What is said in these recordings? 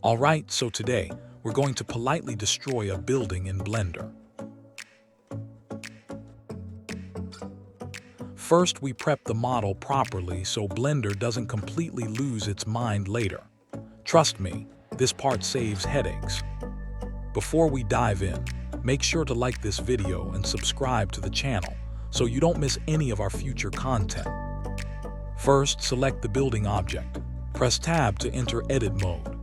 Alright, so today, we're going to politely destroy a building in Blender. First, we prep the model properly so Blender doesn't completely lose its mind later. Trust me, this part saves headaches. Before we dive in, make sure to like this video and subscribe to the channel so you don't miss any of our future content. First, select the building object. Press Tab to enter edit mode.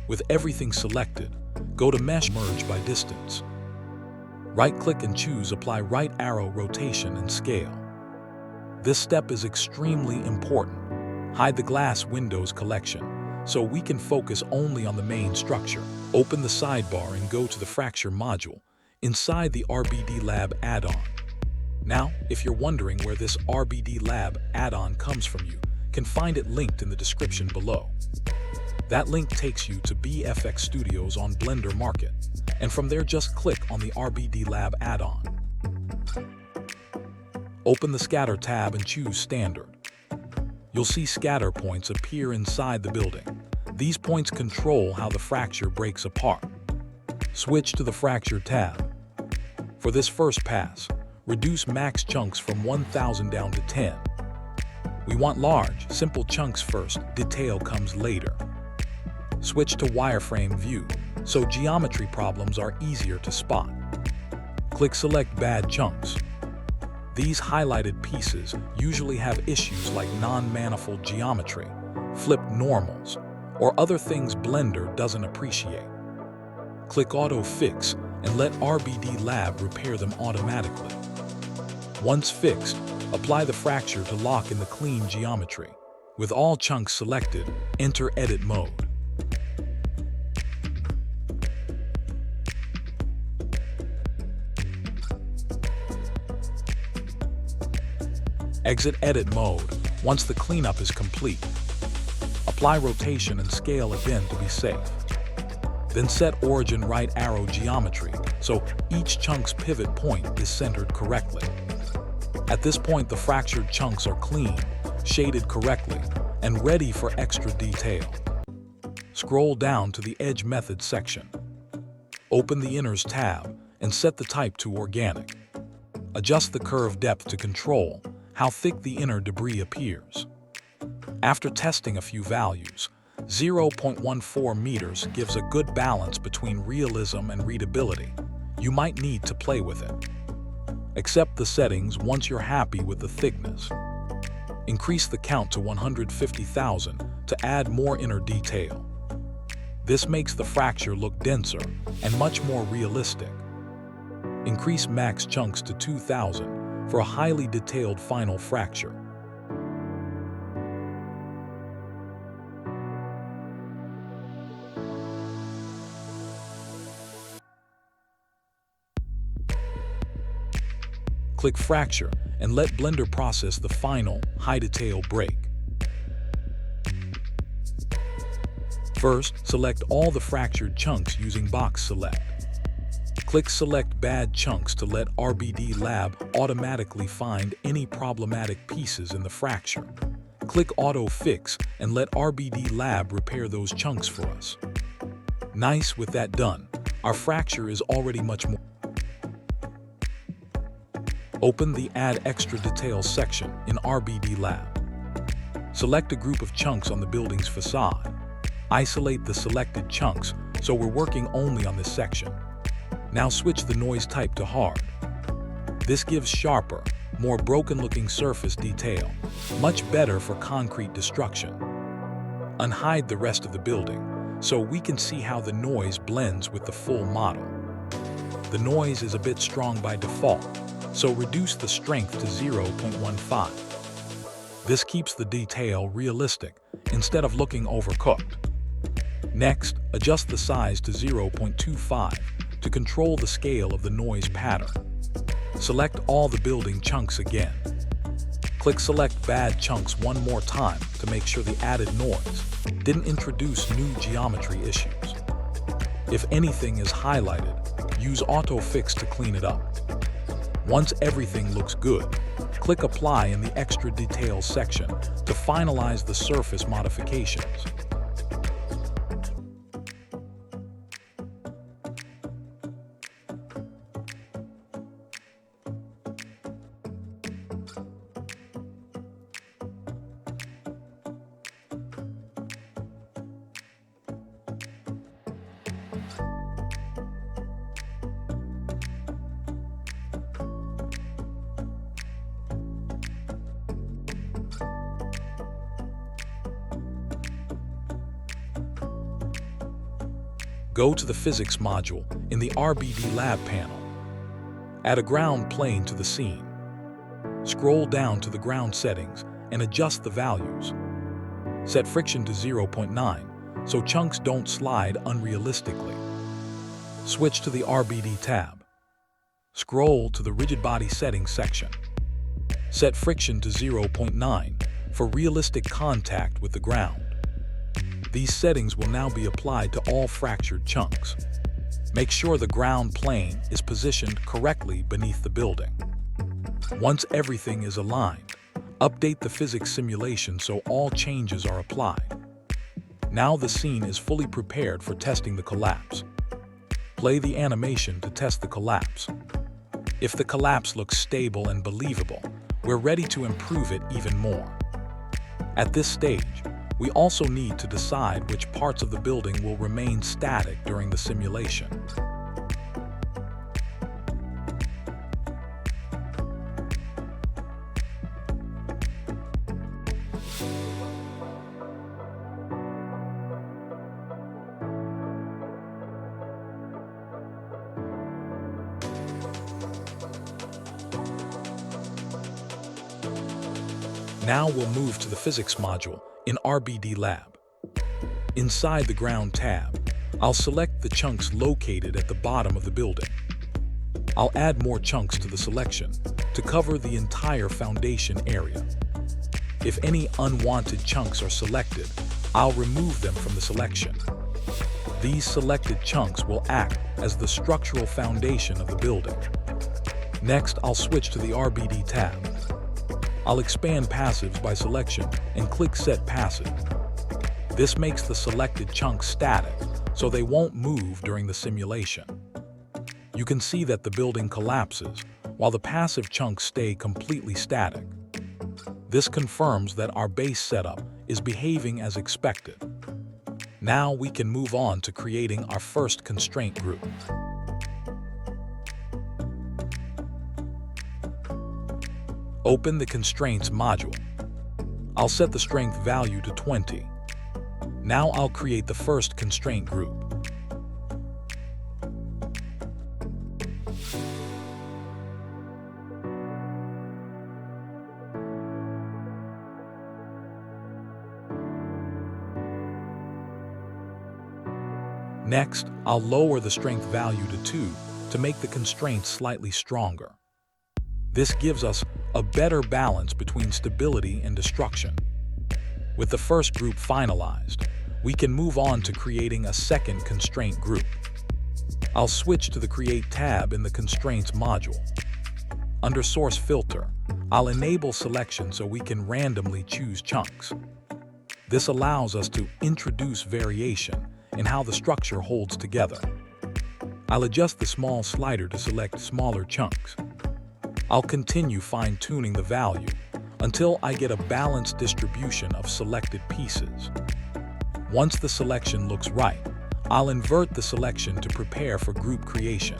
With everything selected, go to Mesh Merge by Distance. Right-click and choose Apply Right Arrow Rotation and Scale. This step is extremely important. Hide the glass windows collection so we can focus only on the main structure. Open the sidebar and go to the Fracture module inside the RBDlab Addon. Now, if you're wondering where this RBDlab Addon comes from, you can find it linked in the description below. That link takes you to BFX Studios on Blender Market, and from there just click on the RBDlab Addon. Open the Scatter tab and choose Standard. You'll see scatter points appear inside the building. These points control how the fracture breaks apart. Switch to the Fracture tab. For this first pass, reduce max chunks from 1000 down to 10. We want large, simple chunks first, detail comes later. Switch to wireframe view, so geometry problems are easier to spot. Click Select Bad Chunks. These highlighted pieces usually have issues like non-manifold geometry, flipped normals, or other things Blender doesn't appreciate. Click Auto Fix and let RBDlab repair them automatically. Once fixed, apply the fracture to lock in the clean geometry. With all chunks selected, enter Edit mode. Exit Edit mode once the cleanup is complete. Apply rotation and scale again to be safe. Then set origin right arrow geometry so each chunk's pivot point is centered correctly. At this point, the fractured chunks are clean, shaded correctly, and ready for extra detail. Scroll down to the Edge Method section. Open the Inners tab and set the type to Organic. Adjust the curve depth to control how thick the inner debris appears. After testing a few values, 0.14 meters gives a good balance between realism and readability. You might need to play with it. Accept the settings once you're happy with the thickness. Increase the count to 150,000 to add more inner detail. This makes the fracture look denser and much more realistic. Increase max chunks to 2,000 for a highly detailed final fracture. Click Fracture and let Blender process the final high detail break. First, select all the fractured chunks using Box Select. Click Select Bad Chunks to let RBDlab automatically find any problematic pieces in the fracture. Click Auto Fix and let RBDlab repair those chunks for us. Nice, with that done, our fracture is already much more. Open the Add Extra Details section in RBDlab. Select a group of chunks on the building's facade. Isolate the selected chunks so we're working only on this section. Now switch the noise type to hard. This gives sharper, more broken-looking surface detail, much better for concrete destruction. Unhide the rest of the building so we can see how the noise blends with the full model. The noise is a bit strong by default, so reduce the strength to 0.15. This keeps the detail realistic instead of looking overcooked. Next, adjust the size to 0.25 to control the scale of the noise pattern. Select all the building chunks again. Click Select Bad Chunks one more time to make sure the added noise didn't introduce new geometry issues. If anything is highlighted, use Auto Fix to clean it up. Once everything looks good, click Apply in the Extra Details section to finalize the surface modifications. Go to the Physics module in the RBDlab panel. Add a ground plane to the scene. Scroll down to the ground settings and adjust the values. Set friction to 0.9 so chunks don't slide unrealistically. Switch to the RBD tab. Scroll to the Rigid Body Settings section. Set friction to 0.9 for realistic contact with the ground. These settings will now be applied to all fractured chunks. Make sure the ground plane is positioned correctly beneath the building. Once everything is aligned, update the physics simulation so all changes are applied. Now the scene is fully prepared for testing the collapse. Play the animation to test the collapse. If the collapse looks stable and believable, we're ready to improve it even more. At this stage, we also need to decide which parts of the building will remain static during the simulation. Now we'll move to the Physics module in RBDlab. Inside the Ground tab, I'll select the chunks located at the bottom of the building. I'll add more chunks to the selection to cover the entire foundation area. If any unwanted chunks are selected, I'll remove them from the selection. These selected chunks will act as the structural foundation of the building. Next, I'll switch to the RBD tab. I'll expand passives by selection and click Set Passive. This makes the selected chunks static, so they won't move during the simulation. You can see that the building collapses, while the passive chunks stay completely static. This confirms that our base setup is behaving as expected. Now we can move on to creating our first constraint group. Open the Constraints module. I'll set the strength value to 20. Now I'll create the first constraint group. Next, I'll lower the strength value to 2 to make the constraint slightly stronger. This gives us a better balance between stability and destruction. With the first group finalized, we can move on to creating a second constraint group. I'll switch to the Create tab in the Constraints module. Under Source Filter, I'll enable selection so we can randomly choose chunks. This allows us to introduce variation in how the structure holds together. I'll adjust the small slider to select smaller chunks. I'll continue fine-tuning the value until I get a balanced distribution of selected pieces. Once the selection looks right, I'll invert the selection to prepare for group creation.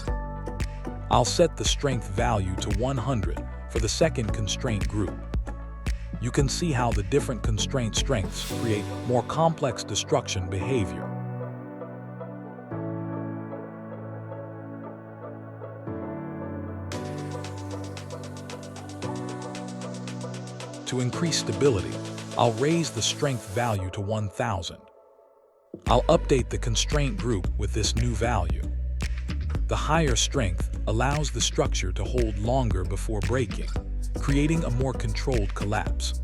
I'll set the strength value to 100 for the second constraint group. You can see how the different constraint strengths create more complex destruction behavior. To increase stability, I'll raise the strength value to 1000. I'll update the constraint group with this new value. The higher strength allows the structure to hold longer before breaking, creating a more controlled collapse.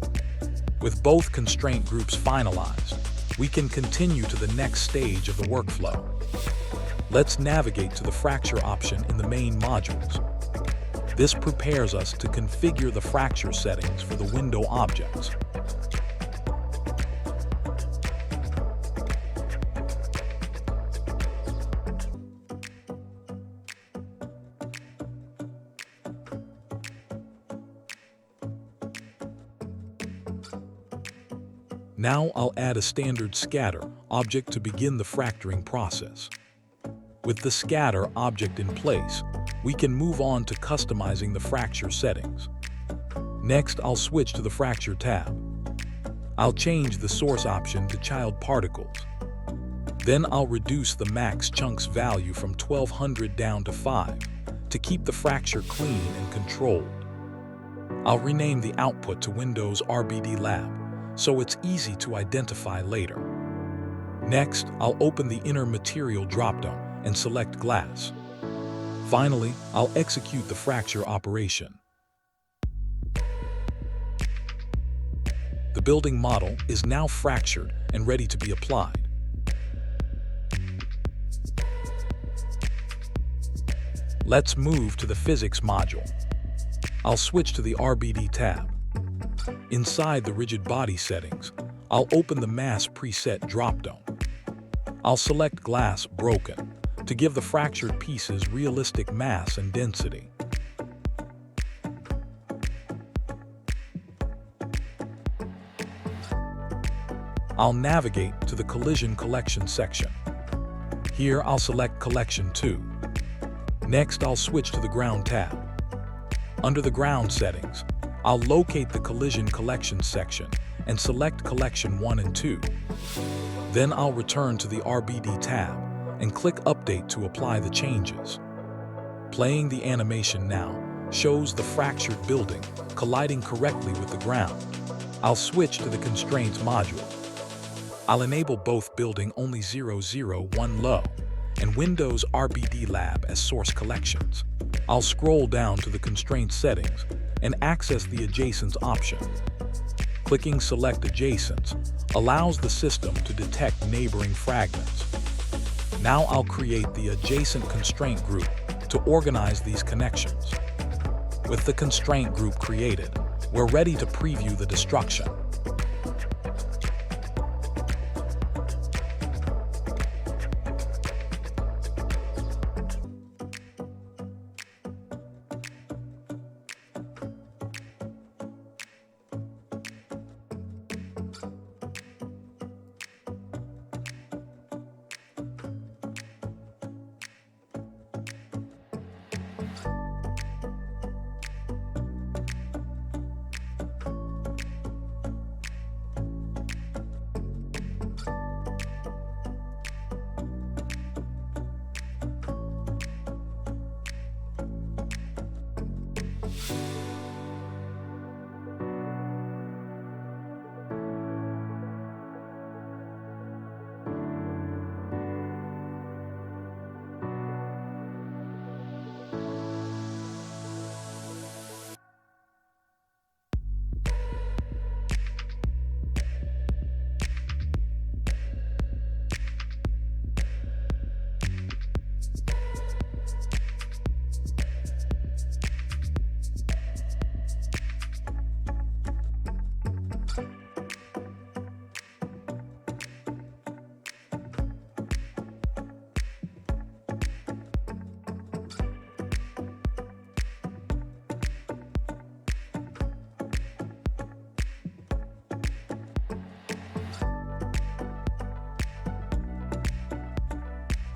With both constraint groups finalized, we can continue to the next stage of the workflow. Let's navigate to the fracture option in the main modules. This prepares us to configure the fracture settings for the window objects. Now I'll add a standard scatter object to begin the fracturing process. With the scatter object in place, we can move on to customizing the fracture settings. Next, I'll switch to the Fracture tab. I'll change the source option to Child Particles. Then I'll reduce the max chunks value from 1200 down to 5 to keep the fracture clean and controlled. I'll rename the output to Windows RBDlab so it's easy to identify later. Next, I'll open the inner material dropdown and select glass. Finally, I'll execute the fracture operation. The building model is now fractured and ready to be applied. Let's move to the physics module. I'll switch to the RBD tab. Inside the rigid body settings, I'll open the mass preset dropdown. I'll select glass broken to give the fractured pieces realistic mass and density. I'll navigate to the collision collection section. Here I'll select collection 2. Next, I'll switch to the ground tab. Under the ground settings, I'll locate the collision collection section and select collection 1 and 2. Then I'll return to the RBD tab and click Update to apply the changes. Playing the animation now shows the fractured building colliding correctly with the ground. I'll switch to the Constraints module. I'll enable both Building Only 001 Low and Windows RBDlab as source collections. I'll scroll down to the Constraint settings and access the Adjacents option. Clicking Select Adjacents allows the system to detect neighboring fragments. Now I'll create the Adjacent Constraint group to organize these connections. With the Constraint group created, we're ready to preview the destruction.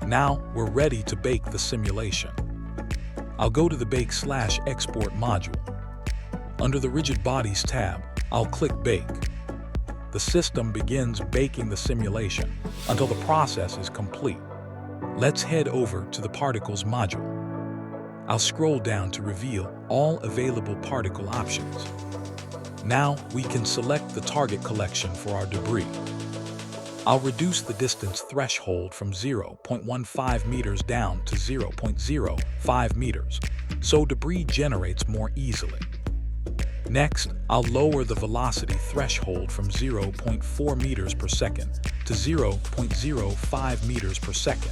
Now we're ready to bake the simulation. I'll go to the Bake/Export module. Under the Rigid Bodies tab, I'll click Bake. The system begins baking the simulation until the process is complete. Let's head over to the Particles module. I'll scroll down to reveal all available particle options. Now we can select the target collection for our debris. I'll reduce the distance threshold from 0.15 meters down to 0.05 meters, so debris generates more easily. Next, I'll lower the velocity threshold from 0.4 meters per second to 0.05 meters per second.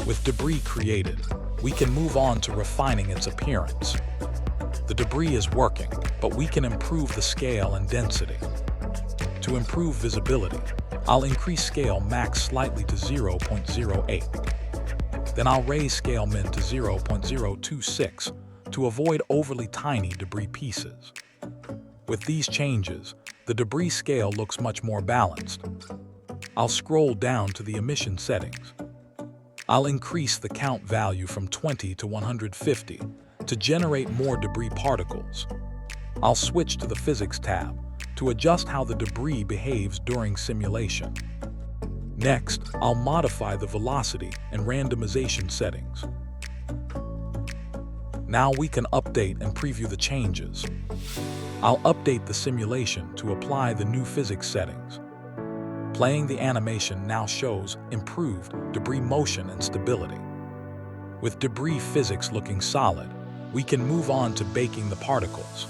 With debris created, we can move on to refining its appearance. The debris is working, but we can improve the scale and density. To improve visibility, I'll increase scale max slightly to 0.08. Then I'll raise scale min to 0.026 to avoid overly tiny debris pieces. With these changes, the debris scale looks much more balanced. I'll scroll down to the emission settings. I'll increase the count value from 20 to 150 to generate more debris particles. I'll switch to the Physics tab to adjust how the debris behaves during simulation. Next, I'll modify the velocity and randomization settings. Now we can update and preview the changes. I'll update the simulation to apply the new physics settings. Playing the animation now shows improved debris motion and stability. With debris physics looking solid, we can move on to baking the particles.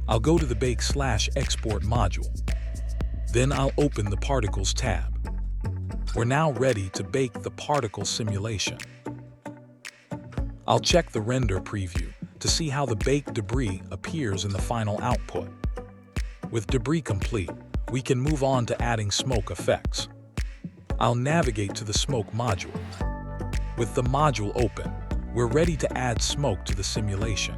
I'll go to the Bake/Export module. Then I'll open the Particles tab. We're now ready to bake the particle simulation. I'll check the render preview to see how the baked debris appears in the final output. With debris complete, we can move on to adding smoke effects. I'll navigate to the smoke module. With the module open, we're ready to add smoke to the simulation.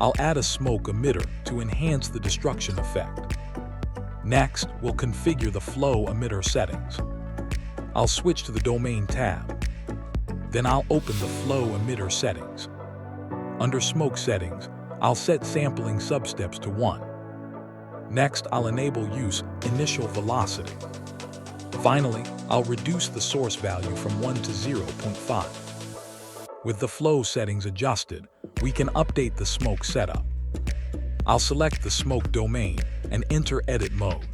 I'll add a smoke emitter to enhance the destruction effect. Next, we'll configure the flow emitter settings. I'll switch to the Domain tab. Then I'll open the flow emitter settings. Under Smoke Settings, I'll set sampling substeps to 1. Next, I'll enable use initial velocity. Finally, I'll reduce the source value from 1 to 0.5. With the flow settings adjusted, we can update the smoke setup. I'll select the smoke domain and enter edit mode.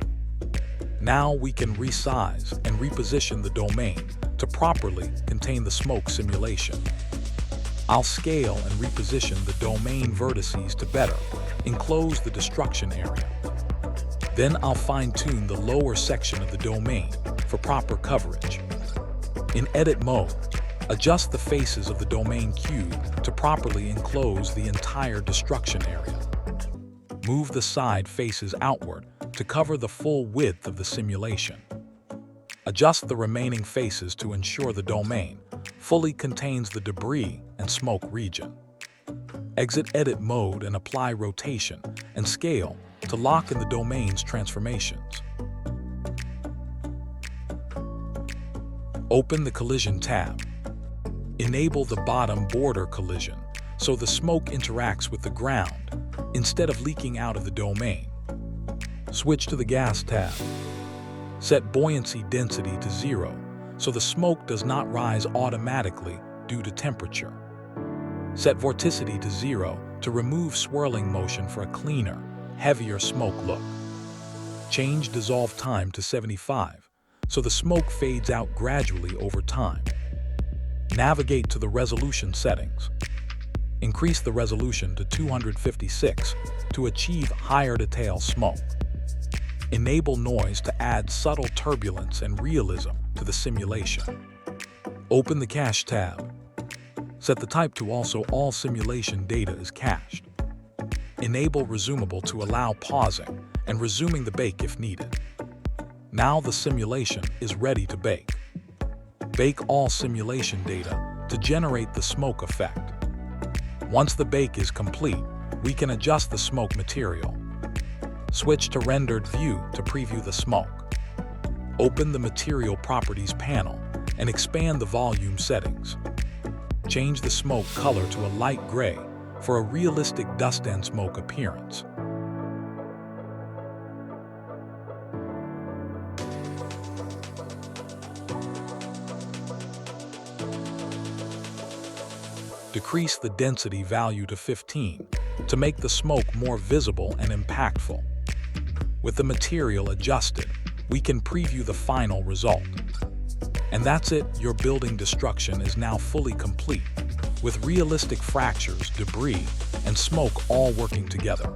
Now we can resize and reposition the domain to properly contain the smoke simulation. I'll scale and reposition the domain vertices to better enclose the destruction area. Then I'll fine-tune the lower section of the domain for proper coverage. In edit mode, adjust the faces of the domain cube to properly enclose the entire destruction area. Move the side faces outward to cover the full width of the simulation. Adjust the remaining faces to ensure the domain fully contains the debris and smoke region. Exit edit mode and apply rotation and scale to lock in the domain's transformations. Open the Collision tab. Enable the bottom border collision so the smoke interacts with the ground instead of leaking out of the domain. Switch to the Gas tab. Set buoyancy density to 0 so the smoke does not rise automatically due to temperature. Set vorticity to 0 to remove swirling motion for a cleaner, heavier smoke look. Change dissolve time to 75 so the smoke fades out gradually over time. Navigate to the resolution settings. Increase the resolution to 256 to achieve higher detail smoke. Enable noise to add subtle turbulence and realism to the simulation. Open the Cache tab. Set the type to also all simulation data is cached. Enable resumable to allow pausing and resuming the bake if needed. Now the simulation is ready to bake. Bake all simulation data to generate the smoke effect. Once the bake is complete, we can adjust the smoke material. Switch to Rendered View to preview the smoke. Open the Material Properties panel and expand the volume settings. Change the smoke color to a light gray for a realistic dust and smoke appearance. Decrease the density value to 15 to make the smoke more visible and impactful. With the material adjusted, we can preview the final result. And that's it, your building destruction is now fully complete, with realistic fractures, debris, and smoke all working together.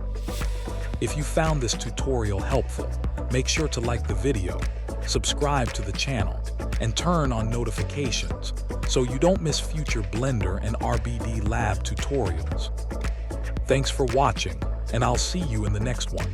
If you found this tutorial helpful, make sure to like the video, subscribe to the channel, and turn on notifications so you don't miss future Blender and RBDlab tutorials. Thanks for watching, and I'll see you in the next one.